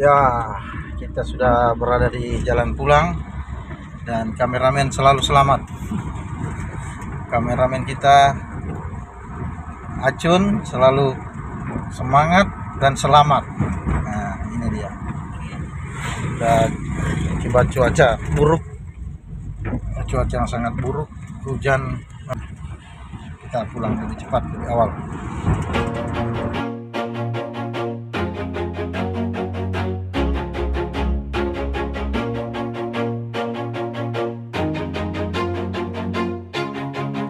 Ya, kita sudah berada di jalan pulang dan kameramen selalu selamat. Kameramen kita Acun selalu semangat dan selamat. Nah, ini dia. Kita coba cuaca buruk, cuaca yang sangat buruk, hujan. Kita pulang lebih cepat, lebih awal.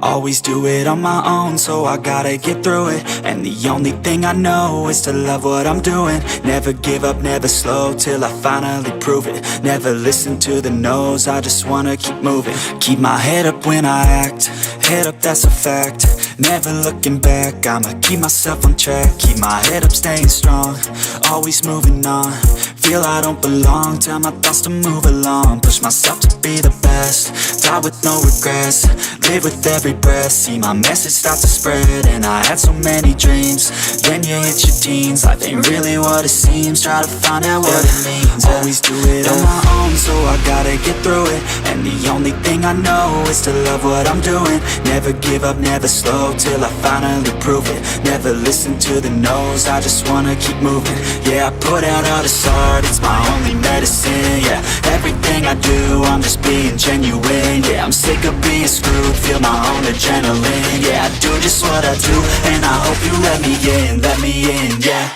Always do it on my own, so I gotta get through it. And the only thing I know is to love what I'm doing. Never give up, never slow, till I finally prove it. Never listen to the no's, I just wanna keep moving. Keep my head up when I act, head up, that's a fact. Never looking back, I'ma keep myself on track. Keep my head up, staying strong, always moving on. Feel I don't belong, tell my thoughts to move along. Push myself to be the best, die with no regrets. Live with every breath, see my message start to spread. And I had so many dreams, then you hit your teens. Life ain't really what it seems, try to find out what it means. Always do it on my own, so I gotta get through it. And the only thing I know is to love what I'm doing. Never give up, never slow, till I finally prove it. Never listen to the no's, I just wanna keep moving. Yeah, I put out all this art, it's my only medicine. Yeah, everything I do, I'm just being genuine. Yeah, I'm sick of being screwed, feel my own adrenaline. Yeah, I do just what I do, and I hope you let me in, yeah.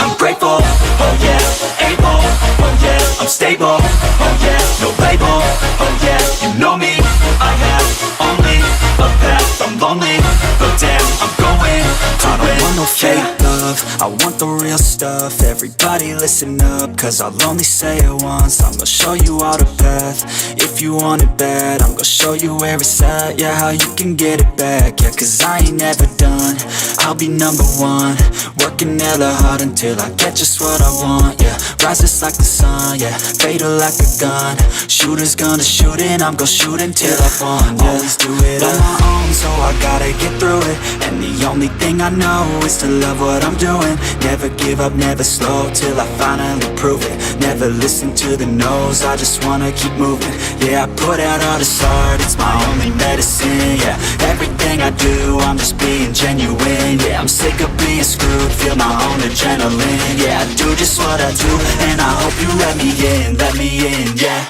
I'm grateful, oh yeah, able, oh yeah, I'm stable, oh yeah, no label, oh yeah, you know me, I have only a path, I'm lonely, but damn, I'm going to I don't want no fake love, I want the real stuff. Everybody listen up, cause I'll only say it once. I'm gonna show you all the path, if you want it bad. I'm gonna show you where it's at, yeah, how you can get it back. Yeah, cause I ain't never done, I'll be number one. Working hella hard until I get just what I want, yeah. Rises like the sun, yeah, fatal like a gun. Shooter's gonna shoot and I'm gonna shoot until I won, yeah. Always do it on my own, so I gotta get through it. And the only thing I know is to love what I'm doing. Never give up, never slow, till I finally prove it. Never listen to the no's, I just wanna keep moving. Yeah, I put out all this art, it's my only medicine. Yeah, everything I do, I'm just being genuine. Yeah, I'm sick of being screwed, feel my own adrenaline. Yeah, I do just what I do, and I hope you let me in, yeah.